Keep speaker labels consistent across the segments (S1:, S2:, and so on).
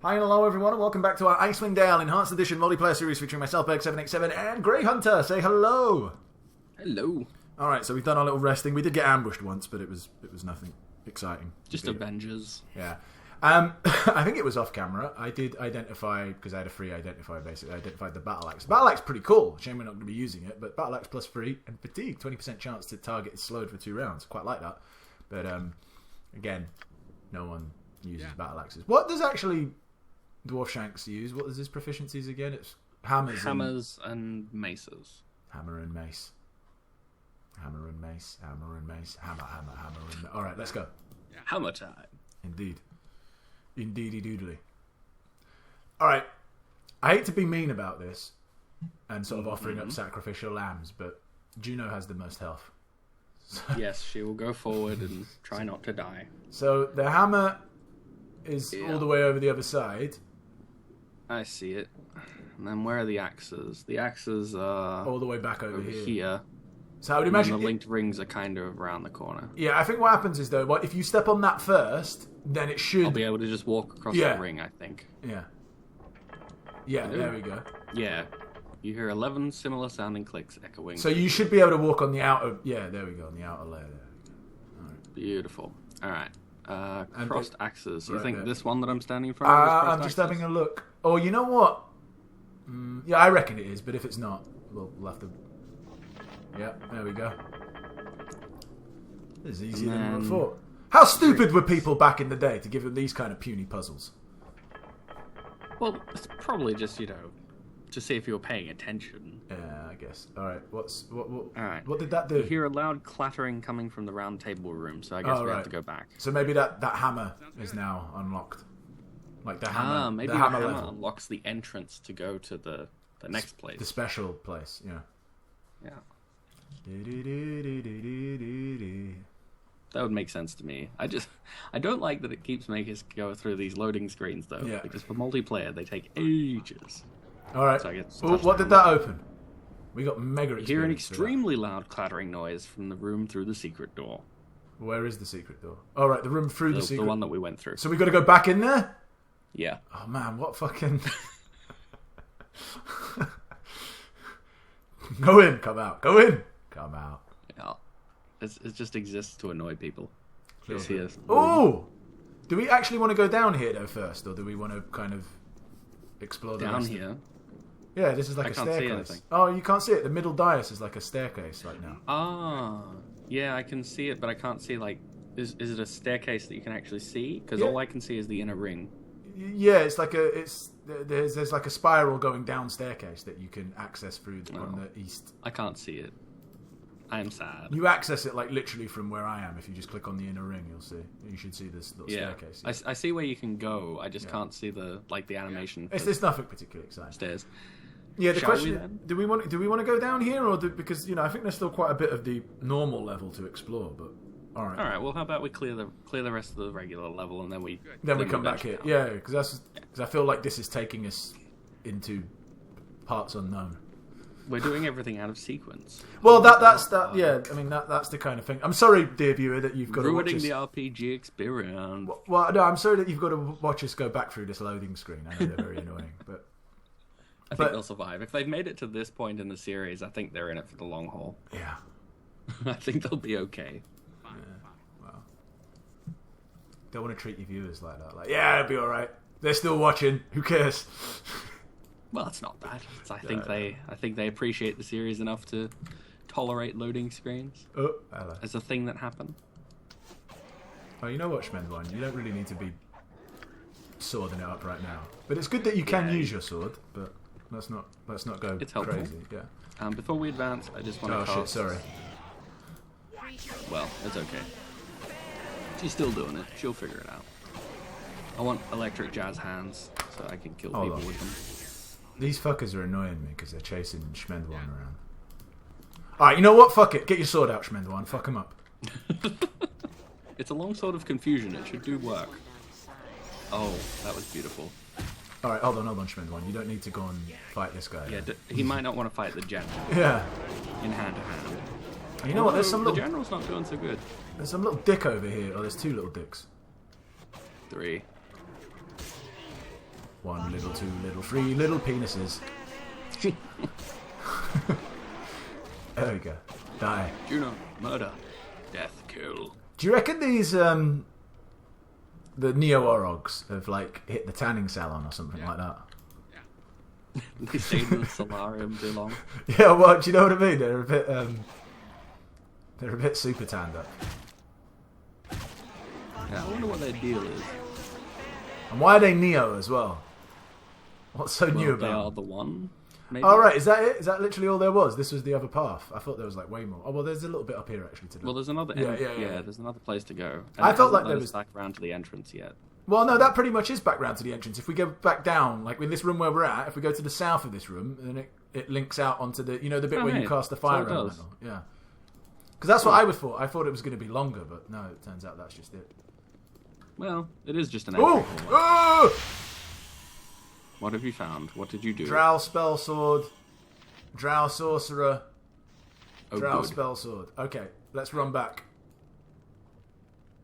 S1: Hi and hello everyone and welcome back to our Icewind Dale Enhanced Edition multiplayer series featuring myself, Berg787 and Greyhunter. Say hello!
S2: Hello.
S1: Alright, so we've done our little resting. We did get ambushed once, but it was nothing exciting.
S2: Just Avengers.
S1: Yeah. I think it was off camera. I did identify, because I had a free identifier basically, I identified the Battle Axe. The Battle Axe is pretty cool. Shame we're not going to be using it, but Battle Axe plus free and fatigue. 20% chance to target is slowed for 2 rounds. Quite like that. But again, no one uses Battle Axes. What does actually Orcshanks use? What is his proficiencies again? It's hammers
S2: and maces.
S1: Hammer and mace. Hammer and mace. Hammer and mace. Hammer and mace. Alright, let's go.
S2: Hammer time.
S1: Indeed. Indeedy doodly. Alright. I hate to be mean about this and sort of offering up sacrificial lambs, but Juno has the most health.
S2: Yes, she will go forward and try not to die.
S1: So the hammer is all the way over the other side.
S2: I see it. And then where are the axes? The axes are
S1: all the way back over
S2: here.
S1: So I would imagine
S2: the linked rings are kind of around the corner.
S1: Yeah, I think what happens is though, if you step on that first, then it should.
S2: I'll be able to just walk across the ring, I think.
S1: Yeah. Yeah, there we go.
S2: Yeah. You hear 11 similar sounding clicks echoing.
S1: So you should be able to walk on the outer. Yeah, there we go, on the outer layer. There.
S2: All right. Beautiful. All right. Crossed axes. You
S1: right
S2: think
S1: there.
S2: this one that I'm standing in front of is crossed
S1: I'm just having a look. Oh, you know what? Yeah, I reckon it is, but if it's not, we'll have to. Yeah, there we go. This is easier than I thought. How stupid were people back in the day to give them these kind of puny puzzles?
S2: Well, it's probably just, to see if you were paying attention.
S1: Yeah, I guess. All right,
S2: All right.
S1: What did that do?
S2: You hear a loud clattering coming from the round table room, so I guess we have to go back.
S1: So maybe that hammer is now unlocked. Like the hammer.
S2: Maybe the hammer unlocks the entrance to go to the next place.
S1: The special place, yeah.
S2: Yeah. That would make sense to me. I don't like that it keeps making us go through these loading screens though.
S1: Yeah.
S2: Because for multiplayer they take ages.
S1: Alright. So what did that open? We got mega experience.
S2: You hear an extremely loud clattering noise from the room through the secret door.
S1: Where is the secret door? Alright, the room through the secret.
S2: The one that we went through.
S1: So we got to go back in there?
S2: Yeah.
S1: Oh man, what fucking... Go in, come out. Go in, come out.
S2: Yeah. It just exists to annoy people.
S1: Oh! Do we actually want to go down here though first, or do we want to kind of explore the
S2: down here?
S1: Yeah, this is like a staircase. Oh, you can't see it. The middle dais is like a staircase right now.
S2: Ah, yeah, I can see it, but I can't see is it a staircase that you can actually see? Because all I can see is the inner ring.
S1: Yeah, it's like there's like a spiral going down staircase that you can access through on the east.
S2: I can't see it. I am sad.
S1: You access it like literally from where I am. If you just click on the inner ring, you should see this little staircase.
S2: Yeah. I see where you can go. I just can't see the animation.
S1: It's nothing particularly exciting.
S2: Stairs.
S1: Yeah, the question: do we want to go down here, or because I think there's still quite a bit of the normal level to explore. But all right.
S2: Well, how about we clear the rest of the regular level, and then we
S1: come back here. Yeah, because I feel like this is taking us into parts unknown.
S2: We're doing everything out of sequence.
S1: Well, that's that. Yeah, I mean that's the kind of thing. I'm sorry, dear viewer, that you've got
S2: ruining
S1: to watch
S2: the RPG experience.
S1: Well, no, I'm sorry that you've got to watch us go back through this loading screen. I know they're very annoying, but
S2: I think they'll survive. If they've made it to this point in the series, I think they're in it for the long haul.
S1: Yeah,
S2: I think they'll be okay.
S1: Yeah. Well, don't want to treat your viewers like that. Like, yeah, it'll be all right. They're still watching. Who cares?
S2: Well, it's not bad. I think they appreciate the series enough to tolerate loading screens as a thing that happened.
S1: Oh, you know what, Schmendrick? You don't really need to be swording it up right now. But it's good that you can use your sword. But let's not go crazy. Yeah.
S2: Before we advance, I just want to cast...
S1: shit, sorry.
S2: Well, it's okay. She's still doing it. She'll figure it out. I want electric jazz hands so I can kill people with them.
S1: These fuckers are annoying me because they're chasing Schmendrick around. Alright, you know what? Fuck it. Get your sword out, Schmendrick. Fuck him up.
S2: It's a long sword of confusion. It should do work. Oh, that was beautiful.
S1: Alright, hold on, Schmendrick. You don't need to go and fight this guy.
S2: Yeah, he might not want to fight the general.
S1: Yeah.
S2: In hand to hand.
S1: You know what? There's some
S2: the general's not doing so good.
S1: There's some little dick over here. Oh, there's 2 little dicks.
S2: 3.
S1: 1 little, 2 little, 3 little penises. There we go. Die.
S2: Juno, murder, death, kill.
S1: Do you reckon these the Neo Orogs have like hit the tanning salon or something like that?
S2: They stayed in the solarium too long.
S1: Yeah, well, do you know what I mean? They're a bit super tanned up.
S2: Yeah, I wonder what their deal is.
S1: And why are they Neo as well? What's so new about
S2: they
S1: them?
S2: are the one, maybe?
S1: Oh, right, is that it? Is that literally all there was? This was the other path? I thought there was like way more. Oh, well, there's a little bit up here actually to do.
S2: Well, there's another there's another place to go. And
S1: I felt like there was
S2: back around to the entrance yet.
S1: Well, no, that pretty much is back round to the entrance. If we go back down, like in this room where we're at, if we go to the south of this room, then it links out onto the, the bit where you cast the fire elemental. Yeah. Because that's what I would thought. I thought it was going to be longer, but no, it turns out that's just it.
S2: Well, it is just an
S1: entrance. Oh!
S2: What have you found? What did you do?
S1: Drow spell sword. Drow sorcerer. Drow
S2: good.
S1: Spell sword. Okay, let's run back.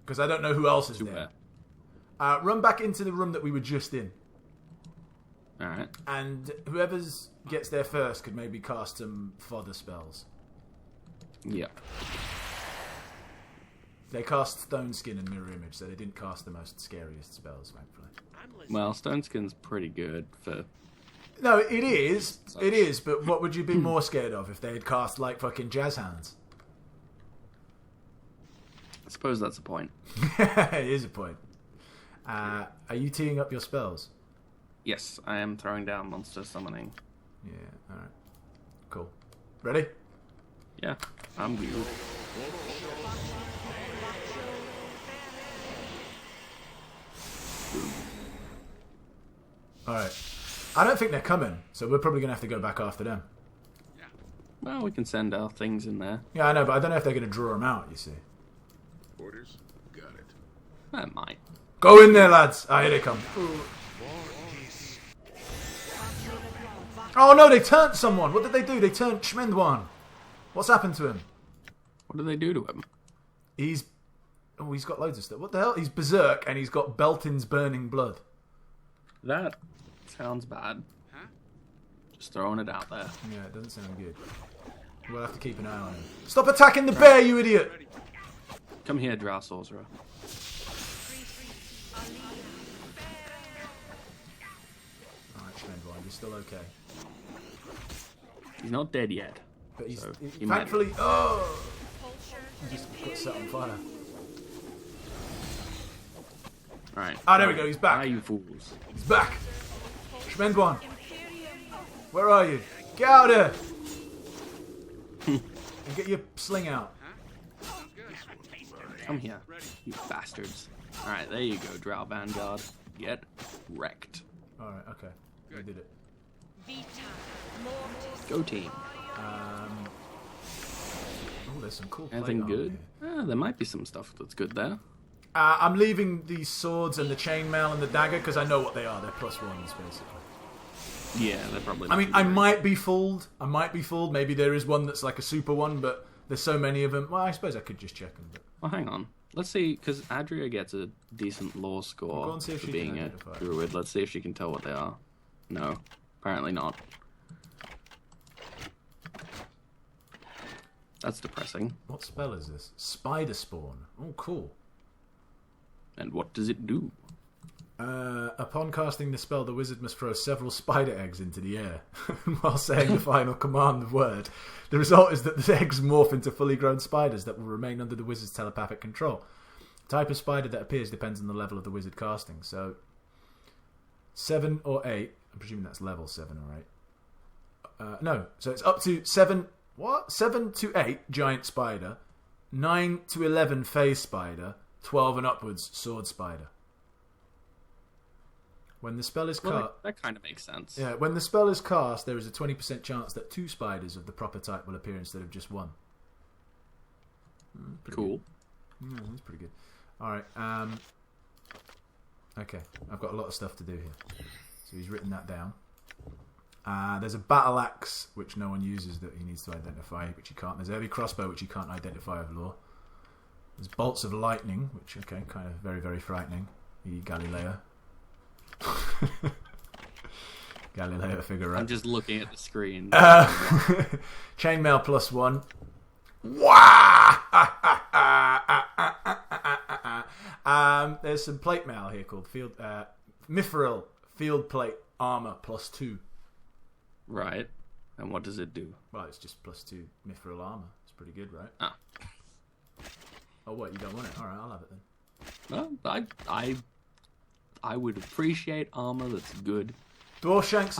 S1: Because I don't know who else is there. Run back into the room that we were just in.
S2: Alright.
S1: And whoever gets there first could maybe cast some fodder spells.
S2: Yep.
S1: They cast Stone Skin and Mirror Image, so they didn't cast the most scariest spells, thankfully.
S2: Well, Stone Skin's pretty good for...
S1: No, it is. It is, but what would you be more scared of if they had cast, like, fucking jazz hands?
S2: I suppose that's a point.
S1: It is a point. Are you teeing up your spells?
S2: Yes, I am throwing down monster summoning.
S1: Yeah, alright. Cool. Ready?
S2: Yeah, I'm good.
S1: Alright. I don't think they're coming, so we're probably going to have to go back after them.
S2: Well, we can send our things in there.
S1: Yeah, I know, but I don't know if they're going to draw them out, you see.
S3: Orders? Got it.
S2: That might.
S1: Go in there, lads! Ah, here they come. Oh no, they turned someone! What did they do? They turned Schmendrick. What's happened to him?
S2: What did they do to him?
S1: He's got loads of stuff. What the hell? He's berserk and he's got Belton's burning blood.
S2: That sounds bad. Huh? Just throwing it out there.
S1: Yeah, it doesn't sound good. We'll have to keep an eye on him. Stop attacking the bear, you idiot!
S2: Come here, Drow Sorcerer.
S1: Alright, Schmendrick, you're still okay.
S2: He's not dead yet.
S1: But he's
S2: so
S1: thankfully... Oh! He just got set on fire.
S2: Alright.
S1: Ah, there we go, he's back.
S2: Ah, you fools.
S1: He's back! Schmendrick! Where are you? Get out there! And get your sling out.
S2: Come here, you bastards. Alright, there you go, Drow Vanguard. Get wrecked.
S1: Alright, okay. We did it.
S2: Go team.
S1: Oh, there's some cool
S2: Anything
S1: plate
S2: good? There might be some stuff that's good there.
S1: I'm leaving the swords and the chainmail and the dagger because I know what they are. They're +1s, basically.
S2: Yeah, they're probably...
S1: I mean, I might be fooled. Maybe there is one that's like a super one, but there's so many of them. Well, I suppose I could just check them. But...
S2: Well, hang on. Let's see, because Adria gets a decent lore score
S1: Go and see if
S2: for
S1: she
S2: being
S1: can
S2: a
S1: identify.
S2: druid. Let's see if she can tell what they are. No, apparently not. That's depressing.
S1: What spell is this? Spider Spawn. Oh, cool.
S2: And what does it do?
S1: Upon casting the spell, the wizard must throw several spider eggs into the air. While saying the final command word, the result is that the eggs morph into fully grown spiders that will remain under the wizard's telepathic control. The type of spider that appears depends on the level of the wizard casting. So, 7 or 8. I'm presuming that's level 7 or 8. No, so it's up to 7... What? 7 to 8, giant spider. 9 to 11, phase spider. 12 and upwards, sword spider. When the spell is cast...
S2: that kind of makes sense.
S1: Yeah, when the spell is cast, there is a 20% chance that 2 spiders of the proper type will appear instead of just 1.
S2: Cool.
S1: Good. That's pretty good. Alright, okay, I've got a lot of stuff to do here. So he's written that down. There's a battle axe, which no one uses, that he needs to identify, which he can't. There's a heavy crossbow, which he can't identify of lore. There's bolts of lightning, which, okay, kind of very, very frightening. Galileo. Galileo figure, right?
S2: I'm just looking at the screen.
S1: Chainmail +1. Wow! There's some plate mail here called Mithril Field Plate Armor +2.
S2: Right. And what does it do?
S1: Well, it's just +2 Mithril Armor. It's pretty good, right?
S2: Ah.
S1: Oh, what? You don't want it? All right, I'll have it then.
S2: No, I would appreciate armor that's good.
S1: Dwarfshanks,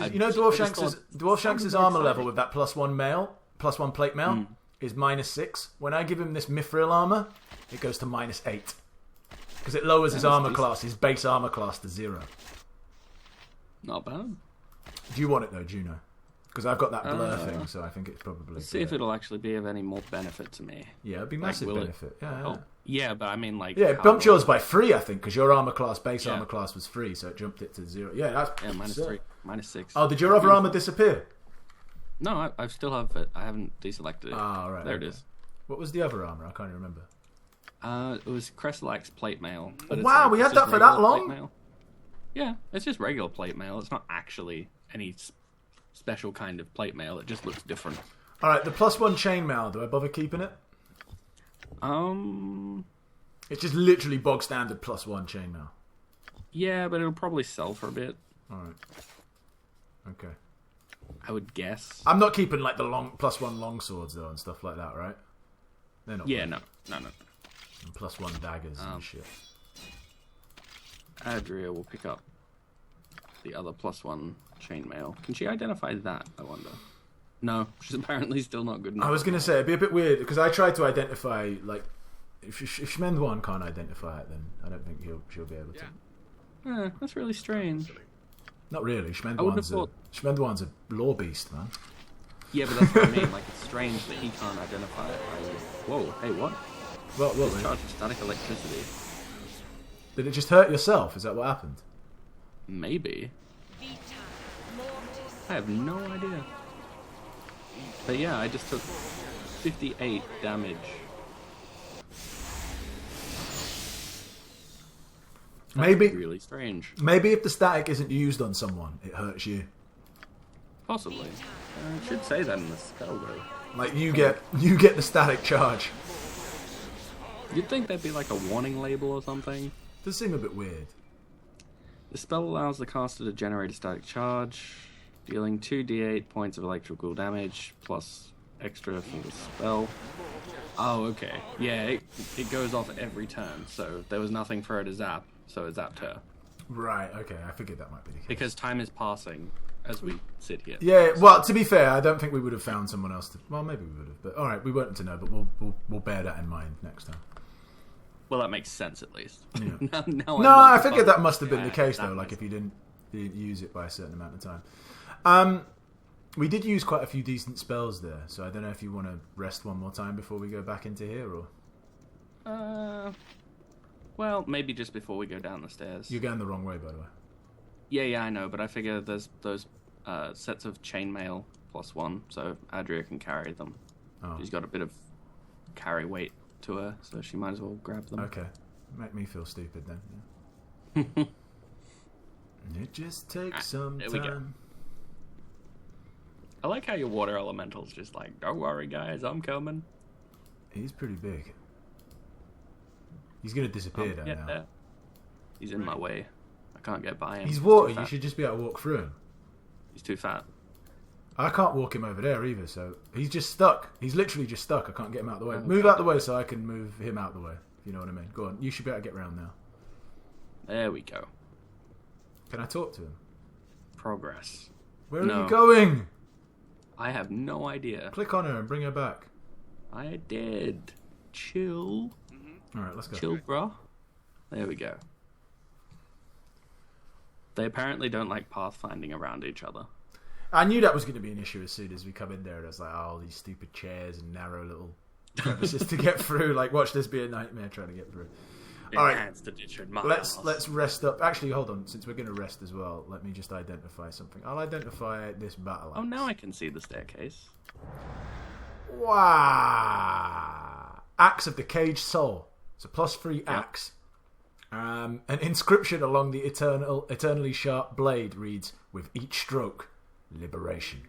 S1: Dwarfshanks' armor level with that +1 plate mail is -6. When I give him this Mithril armor, it goes to -8 because it lowers his armor class, his base armor class to 0.
S2: Not bad.
S1: Do you want it though, Juno? Because I've got that blur thing, so I think it's probably.
S2: Let's see if it'll actually be of any more benefit to me.
S1: Yeah, it'd be massive benefit.
S2: Yeah, but I mean, like,
S1: it bumped yours by 3, I think, because your armor class, base armor class, was 3, so it jumped it to 0. Yeah, that's
S2: -3, -6.
S1: Oh, did your other armor disappear?
S2: No, I still have it. I haven't deselected it.
S1: Ah, right.
S2: There it is.
S1: What was the other armor? I can't remember.
S2: It was Crestalax plate mail.
S1: Wow, we had that for that long?
S2: Yeah, it's just regular plate mail. It's not actually any special kind of plate mail. It just looks different.
S1: All right, the +1 chainmail. Do I bother keeping it? It's just literally bog standard +1 chainmail.
S2: Yeah, but it'll probably sell for a bit.
S1: All right. Okay.
S2: I would guess.
S1: I'm not keeping like the +1 long swords though and stuff like that, right? They're not.
S2: Yeah, no.
S1: And +1 daggers and shit.
S2: Adria will pick up the other +1 chainmail. Can she identify that, I wonder? No, she's apparently still not good enough.
S1: I was going to say, it'd be a bit weird, because I tried to identify, like, if Schmend1 can't identify it, then I don't think she'll be able to.
S2: That's really strange.
S1: Not really. Schmend1's a lore beast, man.
S2: Yeah, but that's what I mean. Like, it's strange that he can't identify it. Whoa, hey, what?
S1: What?
S2: Charge of static electricity.
S1: Did it just hurt yourself? Is that what happened?
S2: Maybe. I have no idea. But yeah, I just took 58 damage. That's really strange.
S1: Maybe if the static isn't used on someone, it hurts you.
S2: Possibly. It should say that in the spell though.
S1: Like you get the static charge.
S2: You'd think there'd be like a warning label or something.
S1: Does seem a bit weird.
S2: The spell allows the caster to generate a static charge, dealing 2d8 points of electrical damage plus extra for the spell. Oh, okay. Yeah, it goes off every turn, so there was nothing for her to zap, so it zapped her.
S1: Right, okay, I figured that might be the case.
S2: Because time is passing as we sit here.
S1: Yeah, well, to be fair, I don't think we would have found someone else to... Well, maybe we would have, but alright, we weren't to know, but we'll bear that in mind next time.
S2: Well, that makes sense at least.
S1: Yeah.
S2: now
S1: I figured that must have been the case, though, like if you didn't use it by a certain amount of time. We did use quite a few decent spells there, so I don't know if you want to rest one more time before we go back into here, or...
S2: Well, maybe just before we go down the stairs.
S1: You're going the wrong way, by the way.
S2: Yeah, I know, but I figure there's those sets of chainmail +1, so Adria can carry them. Oh. She's got a bit of carry weight to her, so she might as well grab them.
S1: Okay. Make me feel stupid then. Yeah. It just takes some time. We go.
S2: I like how your water elemental's just like, don't worry guys, I'm coming.
S1: He's pretty big. He's going to disappear down now. There.
S2: He's in my way. I can't get by him.
S1: He's water, you should just be able to walk through him.
S2: He's too fat.
S1: I can't walk him over there either, so he's just stuck. He's literally just stuck. I can't get him out of the way. Move out the way so I can move him out the way, if you know what I mean. Go on, you should be able to get around now.
S2: There we go.
S1: Can I talk to him?
S2: Progress.
S1: Where are you going?
S2: I have no idea.
S1: Click on her and bring her back.
S2: I did. Chill.
S1: Alright, let's go.
S2: Chill, bro. There we go. They apparently don't like pathfinding around each other.
S1: I knew that was going to be an issue as soon as we come in there. It was like, oh, these stupid chairs and narrow little crevices to get through. Like, watch this be a nightmare trying to get through.
S2: Alright,
S1: let's rest up. Actually, hold on. Since we're going to rest as well, let me just identify something. I'll identify this battle axe.
S2: Oh, now I can see the staircase.
S1: Wow. Axe of the Caged Soul. It's a +3 axe. An inscription along the eternally sharp blade reads, "With each stroke, liberation."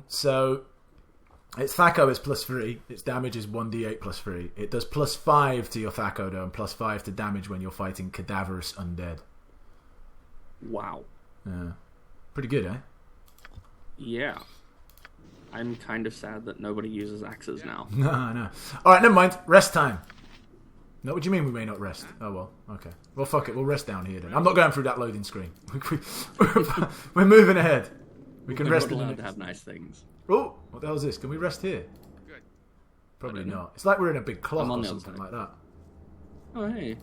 S1: So its Thaco is +3. Its damage is 1d8 +3. It does +5 to your Thaco though, and +5 to damage when you're fighting cadaverous undead.
S2: Wow.
S1: Yeah. Pretty good, eh?
S2: Yeah. I'm kind of sad that nobody uses axes now.
S1: No. Alright, never mind. Rest time. No, what do you mean we may not rest? Oh, well, okay. Well, fuck it. We'll rest down here then. I'm not going through that loading screen. We're moving ahead. We can rest
S2: We're
S1: in
S2: not
S1: the
S2: allowed to
S1: next.
S2: have nice things.
S1: Oh, what the hell is this? Can we rest here?
S3: Good.
S1: Probably not. It's like we're in a big clock
S2: I'm on
S1: or
S2: the other
S1: something
S2: side.
S1: like that.
S2: Oh, hey.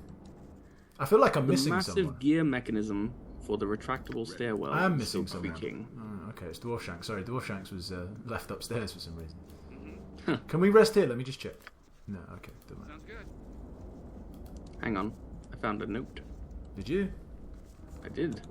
S1: I feel like I'm
S2: The
S1: missing
S2: massive
S1: someone.
S2: gear mechanism for the retractable stairwell
S1: I am
S2: is
S1: missing
S2: still
S1: someone.
S2: creaking.
S1: Oh, okay, it's Dwarfshanks. Sorry, Dwarfshanks was left upstairs for some reason.
S2: Huh.
S1: Can we rest here? Let me just check. No, okay. Don't mind.
S3: Sounds good.
S2: Hang on. I found a note.
S1: Did you?
S2: I did.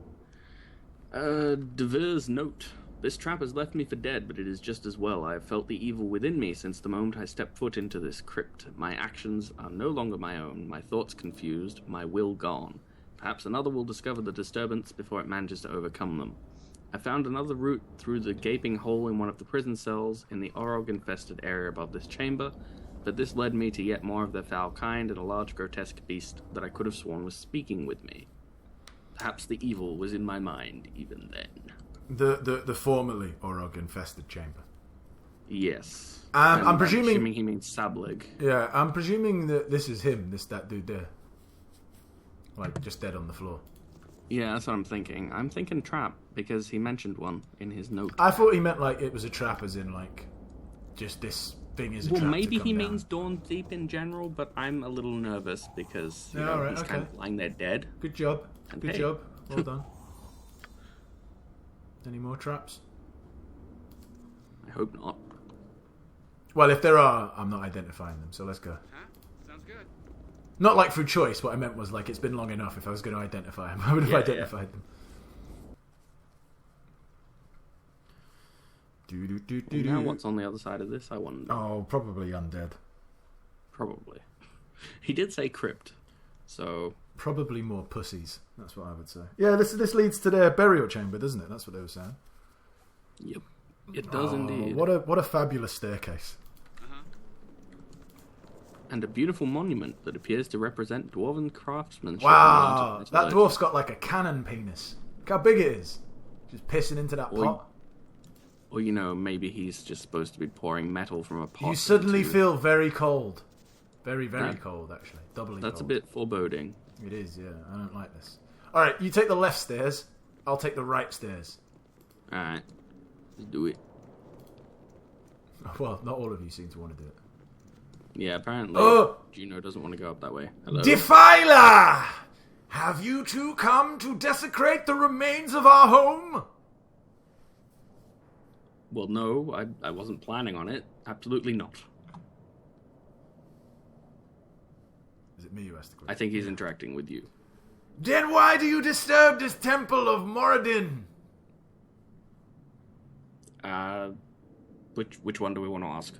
S2: Devere's note. This trap has left me for dead, but it is just as well. I have felt the evil within me since the moment I stepped foot into this crypt. My actions are no longer my own, my thoughts confused, my will gone. Perhaps another will discover the disturbance before it manages to overcome them. I found another route through the gaping hole in one of the prison cells in the Orog-infested area above this chamber, but this led me to yet more of their foul kind and a large grotesque beast that I could have sworn was speaking with me. Perhaps the evil was in my mind even then.
S1: The formerly Orog infested chamber.
S2: Yes.
S1: I'm
S2: And
S1: presuming
S2: he means Sablig.
S1: Yeah, I'm presuming that this is him, that dude there. Like, just dead on the floor.
S2: Yeah, that's what I'm thinking. I'm thinking trap, because he mentioned one in his note.
S1: I thought he meant, like, it was a trap as in, like, just this thing is a
S2: Well,
S1: trap
S2: maybe
S1: to
S2: he
S1: come down.
S2: means Dawn Deep in general, but I'm a little nervous because
S1: Yeah, alright,
S2: he's kind of lying there dead.
S1: Good job.
S2: And
S1: Good
S2: hey.
S1: job. Well done. Any more traps?
S2: I hope not.
S1: Well, if there are, I'm not identifying them, so let's go.
S3: Huh? Sounds good.
S1: Not like through choice, what I meant was, like, it's been long enough. If I was going to identify them, I would have
S2: Yeah,
S1: identified them.
S2: Now what's on the other side of this, I wonder.
S1: Oh, probably undead.
S2: Probably. He did say crypt, so...
S1: Probably more pussies. That's what I would say. Yeah, this leads to their burial chamber, doesn't it? That's what they were saying.
S2: Yep. It does indeed.
S1: What a fabulous staircase.
S3: Uh-huh.
S2: And a beautiful monument that appears to represent dwarven craftsmanship.
S1: Wow,
S2: and
S1: that dwarf's got like a cannon penis. Look how big it is. Just pissing into that
S2: Or-
S1: pot.
S2: Or, maybe he's just supposed to be pouring metal from a pot.
S1: You suddenly
S2: into-
S1: feel very cold. Very, very
S2: Yeah.
S1: cold, actually. Doubly
S2: That's a
S1: cold.
S2: bit foreboding.
S1: It is, yeah. I don't like this. Alright, you take the left stairs. I'll take the right stairs.
S2: Alright. Let's do it.
S1: Well, not all of you seem to want to do it.
S2: Yeah, apparently
S1: Oh!
S2: Juno doesn't want to go up that way. Hello?
S1: Defiler! Have you two come to desecrate the remains of our home?
S2: Well, no, I wasn't planning on it. Absolutely not.
S1: Is it me who asked the
S2: I
S1: question?
S2: think he's interacting with you.
S1: Then why do you disturb this temple of Moradin?
S2: Which one do we want to ask?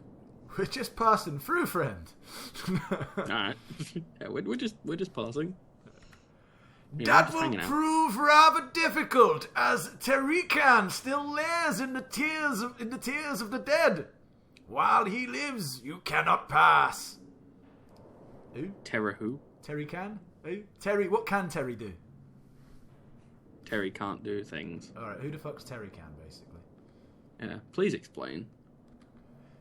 S1: We're just passing through, friend.
S2: Alright. Yeah, we're just passing.
S1: That
S2: just
S1: will
S2: hanging out.
S1: prove rather difficult, as Terikan still lays in the tears of the dead. While he lives, you cannot pass. Who?
S2: Terra who?
S1: Terikan? Who? Terry? What can Terry do?
S2: Terry can't do things.
S1: All right, who the fuck's Terikan, basically?
S2: Yeah, please explain.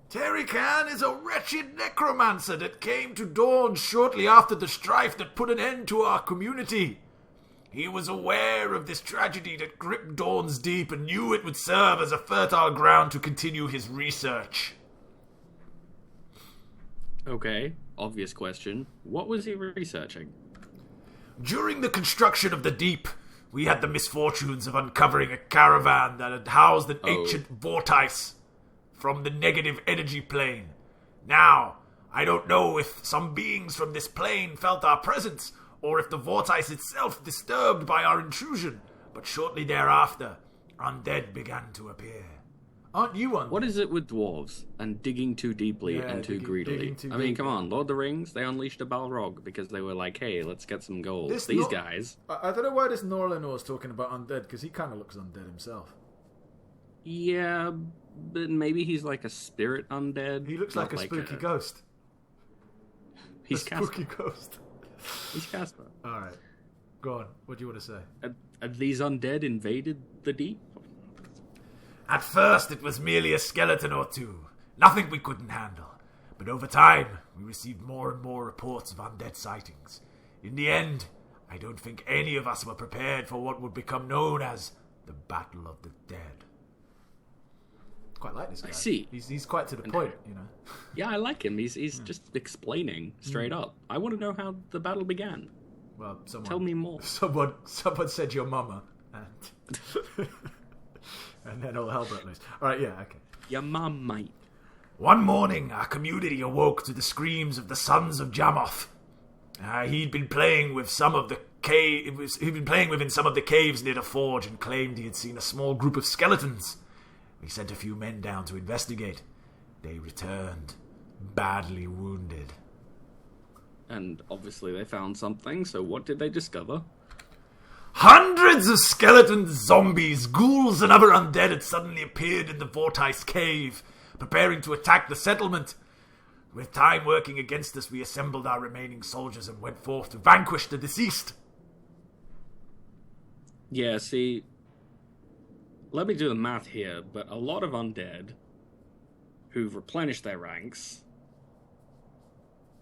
S1: Terikan is a wretched necromancer that came to Dawn shortly after the strife that put an end to our community. He was aware of this tragedy that gripped Dawn's Deep and knew it would serve as a fertile ground to continue his research.
S2: Okay, obvious question. What was he researching?
S1: During the construction of the Deep, we had the misfortunes of uncovering a caravan that had housed an ancient vortice from the negative energy plane. Now, I don't know if some beings from this plane felt our presence, or if the vortice itself disturbed by our intrusion, but shortly thereafter, undead began to appear. Aren't you undead?
S2: What is it with dwarves and digging too deeply and too greedily?
S1: digging too
S2: I mean, come
S1: deeply.
S2: on, Lord of the Rings, they unleashed a Balrog because they were like, hey, let's get some gold. These guys...
S1: I don't know why this Norlanor is talking about undead, because he kind of looks undead himself.
S2: Yeah, but maybe he's like a spirit undead.
S1: He looks like a spooky ghost.
S2: He's
S1: a spooky ghost.
S2: He's Casper.
S1: Alright. Go on. What do you want to say?
S2: Have these undead invaded the deep?
S4: At first, it was merely a skeleton or two. Nothing we couldn't handle. But over time, we received more and more reports of undead sightings. In the end, I don't think any of us were prepared for what would become known as the Battle of the Dead.
S1: Quite like this guy.
S2: I see.
S1: He's quite to the point, you know.
S2: Yeah, I like him. He's just explaining straight up. I want to know how the battle began.
S1: Well, someone...
S2: Tell me more.
S1: Someone said your mama, and... and then all hell broke loose. Alright, yeah, okay.
S2: Your mum, mate.
S4: One morning, our community awoke to the screams of the sons of Jamoth. He'd been playing with in some of the caves near the forge and claimed he had seen a small group of skeletons. We sent a few men down to investigate. They returned, badly wounded.
S2: And obviously they found something, so what did they discover?
S4: Hundreds of skeletons, zombies, ghouls, and other undead had suddenly appeared in the Vortice cave, preparing to attack the settlement. With time working against us, we assembled our remaining soldiers and went forth to vanquish the deceased.
S2: Yeah, see, let me do the math here, but a lot of undead who've replenished their ranks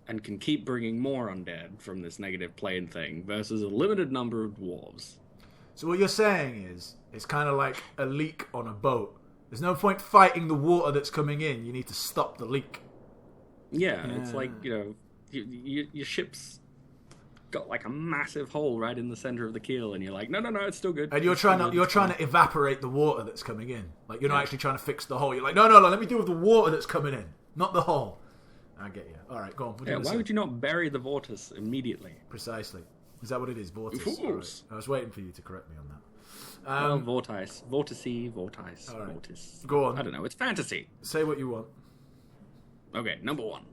S2: and can keep bringing more undead from this negative plane thing versus a limited number of dwarves.
S1: So what you're saying is, it's kind of like a leak on a boat. There's no point fighting the water that's coming in. You need to stop the leak.
S2: Yeah, it's like, you know, your ship's got like a massive hole right in the center of the keel, and you're like, no, it's still good.
S1: And you're trying to evaporate the water that's coming in. Like, you're not actually trying to fix the hole. You're like, no, let me deal with the water that's coming in, not the hole. I get you. All right, go on.
S2: Why would you not bury the vortice immediately?
S1: Precisely. Is that what it is? Vortice.
S2: Fools.
S1: Right. I was waiting for you to correct me on that.
S2: Well, vortice. Vortice.
S1: All right.
S2: Vortice.
S1: Go on.
S2: I don't know. It's fantasy.
S1: Say what you want.
S2: Okay, number one.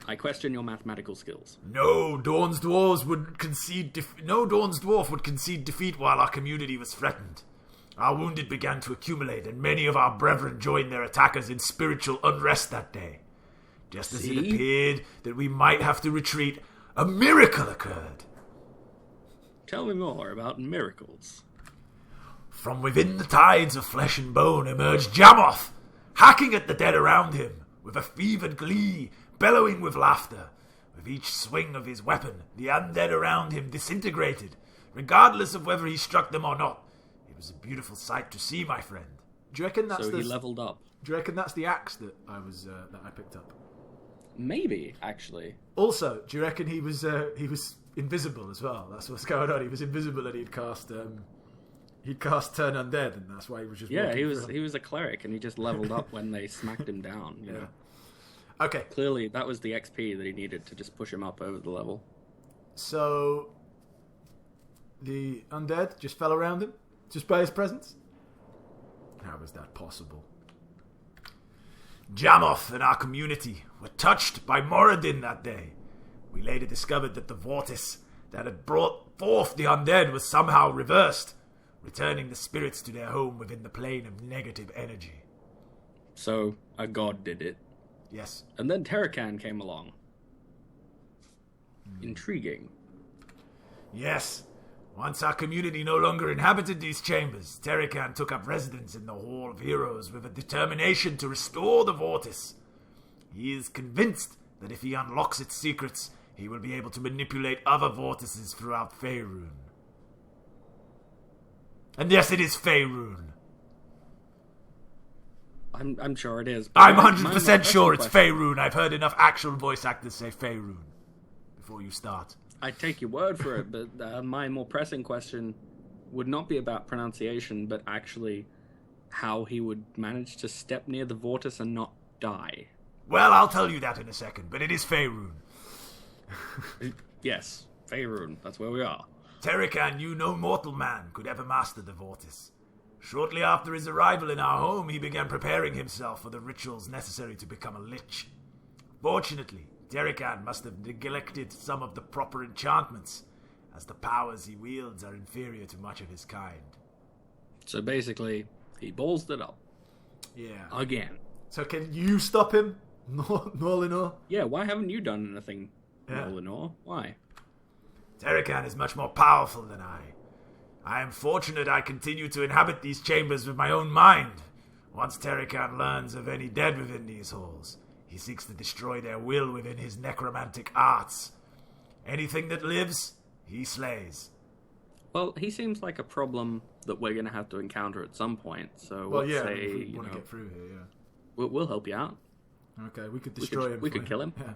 S2: I question your mathematical skills.
S4: No Dawn's dwarf would concede defeat while our community was threatened. Our wounded began to accumulate, and many of our brethren joined their attackers in spiritual unrest that day. Just as it appeared that we might have to retreat, a miracle occurred.
S2: Tell me more about miracles.
S4: From within the tides of flesh and bone emerged Jamoth, hacking at the dead around him with a fevered glee, bellowing with laughter. With each swing of his weapon, the undead around him disintegrated, regardless of whether he struck them or not. It was a beautiful sight to see, my friend.
S1: Do you reckon that's
S2: he leveled up?
S1: Do you reckon that's the axe that I picked up?
S2: Maybe, actually.
S1: Also, do you reckon he was invisible as well? That's what's going on. He was invisible and he'd cast Turn Undead, and that's why he was just
S2: he was a cleric, and he just leveled up when they smacked him down. You know?
S1: Okay.
S2: Clearly, that was the XP that he needed to just push him up over the level.
S1: So the undead just fell around him, just by his presence. How was that possible?
S4: Jamoth and our community were touched by Moradin that day. We later discovered that the vortice that had brought forth the undead was somehow reversed, returning the spirits to their home within the plane of negative energy.
S2: So, a god did it.
S1: Yes.
S2: And then Terrakan came along. Intriguing.
S4: Yes. Once our community no longer inhabited these chambers, Terrakan took up residence in the Hall of Heroes with a determination to restore the vortice. He is convinced that if he unlocks its secrets, he will be able to manipulate other vortices throughout Faerun. And yes, it is Faerun.
S2: I'm sure it is.
S4: I'm 100% sure it's Faerun. I've heard enough actual voice actors say Faerun before you start.
S2: I take your word for it, but my more pressing question would not be about pronunciation, but actually how he would manage to step near the vortice and not die.
S4: Well, I'll tell you that in a second, but it is Faerun.
S2: Yes, Faerun, that's where we are.
S4: Terrakan knew no mortal man could ever master the vortice. Shortly after his arrival in our home, he began preparing himself for the rituals necessary to become a lich. Fortunately, Terrican must have neglected some of the proper enchantments, as the powers he wields are inferior to much of his kind.
S2: So basically, he ballsed it up.
S1: Yeah.
S2: Again.
S1: So can you stop him, Nolinor?
S2: Yeah, why haven't you done anything,
S1: Yeah.
S2: Nolinor? Why?
S4: Terrican is much more powerful than I. I am fortunate I continue to inhabit these chambers with my own mind. Once Terrican learns of any dead within these halls, he seeks to destroy their will within his necromantic arts. Anything that lives, he slays.
S2: Well, he seems like a problem that we're going to have to encounter at some point. So
S1: Well,
S2: let's
S1: yeah,
S2: say,
S1: if we
S2: you
S1: want to
S2: know,
S1: get through here, yeah.
S2: we'll help you out.
S1: Okay, we could destroy him.
S2: We
S1: for
S2: could kill him.
S1: Yeah.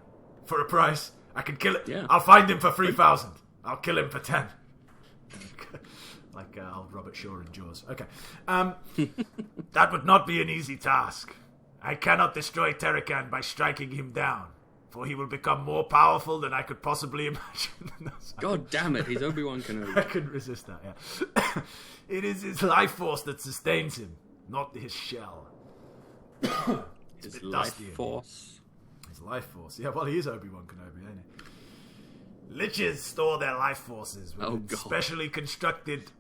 S1: For a price. I can kill it.
S2: Yeah.
S4: I'll find him for 3,000. I'll kill him for 10.
S1: Like old Robert Shaw in Jaws. Okay.
S4: That would not be an easy task. I cannot destroy Terrican by striking him down, for he will become more powerful than I could possibly imagine.
S2: God damn it, he's Obi-Wan
S1: I
S2: Kenobi.
S1: couldn't resist that, yeah.
S4: It is his life force that sustains him, not his shell.
S2: His
S4: bit
S2: life
S4: dusty in here.
S2: force.
S1: His life force. Yeah, well, he is Obi-Wan Kenobi, ain't he?
S4: Liches store their life forces with
S2: Oh, God.
S4: specially constructed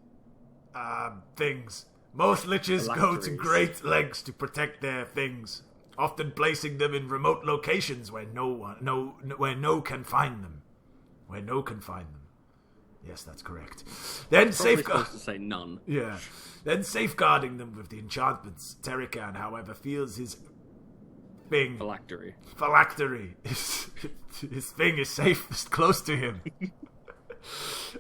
S4: things. Most liches go to
S2: Phylacteries.
S4: great lengths to protect their things, often placing them in remote locations where no can find them. Where no can find them. Yes, that's correct. Then
S2: Probably
S4: safeguard.
S2: supposed to say none.
S1: Yeah.
S4: Then safeguarding them with the enchantments. Terrican, however, feels his thing.
S2: Phylactery.
S4: His thing is safest close to him.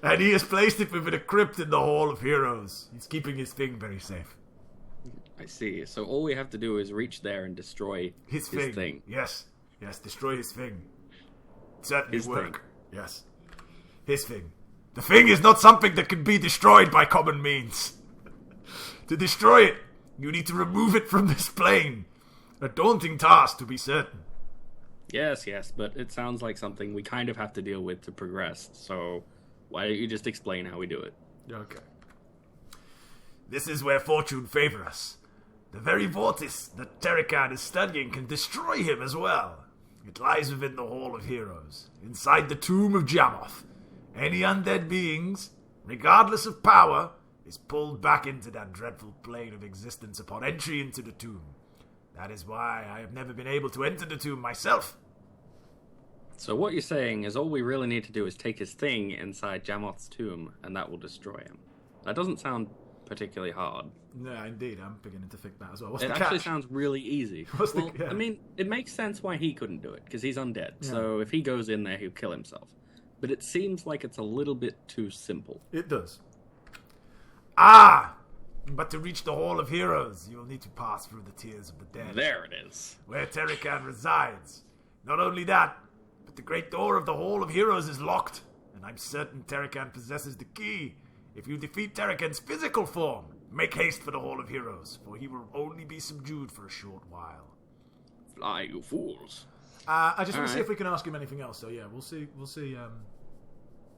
S4: And he has placed it within a crypt in the Hall of Heroes. He's keeping his thing very safe.
S2: I see. So all we have to do is reach there and destroy
S4: His
S2: thing.
S4: thing. Yes, destroy his thing. Certainly
S2: His
S4: work.
S2: thing.
S4: Yes. His thing. The thing is not something that can be destroyed by common means. To destroy it, you need to remove it from this plane. A daunting task, to be certain.
S2: Yes, but it sounds like something we kind of have to deal with to progress. So why don't you just explain how we do it?
S1: Okay.
S4: This is where fortune favors us. The very vortex that Terrican is studying can destroy him as well. It lies within the Hall of Heroes, inside the tomb of Jamoth. Any undead beings, regardless of power, is pulled back into that dreadful plane of existence upon entry into the tomb. That is why I have never been able to enter the tomb myself.
S2: So what you're saying is all we really need to do is take his thing inside Jamoth's tomb, and that will destroy him. That doesn't sound particularly hard.
S1: No, indeed, I'm beginning to think that as well. What's
S2: It
S1: the
S2: actually
S1: catch?
S2: sounds really easy.
S1: What's the-
S2: Well,
S1: yeah.
S2: I mean, it makes sense why he couldn't do it, because he's undead.
S1: Yeah.
S2: So if he goes in there, he'll kill himself. But it seems like it's a little bit too simple.
S1: It does.
S4: Ah! But to reach the Hall of Heroes, you will need to pass through the Tears of the Dead.
S2: There it is.
S4: Where Terrican resides. Not only that, but the great door of the Hall of Heroes is locked, and I'm certain Terrican possesses the key. If you defeat Terrican's physical form, make haste for the Hall of Heroes, for he will only be subdued for a short while.
S2: Fly, you fools.
S1: I just want to see
S2: Alright.
S1: if we can ask him anything else. So yeah, we'll see.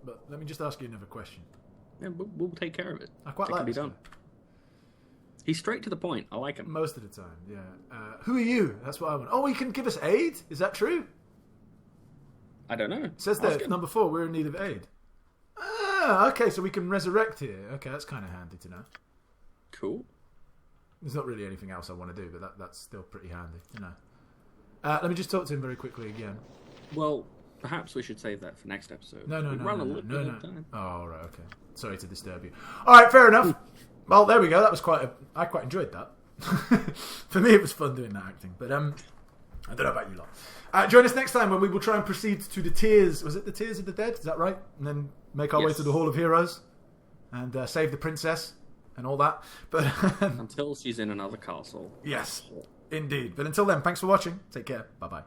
S1: But let me just ask you another question.
S2: Yeah, we'll take care of it.
S1: I quite
S2: It
S1: like
S2: can be
S1: this
S2: done.
S1: guy.
S2: He's straight to the point. I like him.
S1: Most of the time, yeah. Who are you? That's what I want. Oh, he can give us aid? Is that true?
S2: I don't know.
S1: It says
S2: Ask
S1: there,
S2: him.
S1: number 4, we're in need of aid. Ah, okay, so we can resurrect here. Okay, that's kind of handy to know.
S2: Cool.
S1: There's not really anything else I want to do, but that's still pretty handy, you know. Let me just talk to him very quickly again.
S2: Well, perhaps we should save that for next episode.
S1: No.
S2: We've run a little bit of time.
S1: Oh, right, okay. Sorry to disturb you. All right, fair enough. Well, there we go. That was I quite enjoyed that. For me, it was fun doing that acting. But I don't know about you lot. Join us next time when we will try and proceed to the Tears. Was it the Tears of the Dead? Is that right? And then make our way
S2: Yes.
S1: to the Hall of Heroes and save the princess and all that. But
S2: Until she's in another castle.
S1: yes, indeed. But until then, thanks for watching. Take care. Bye-bye.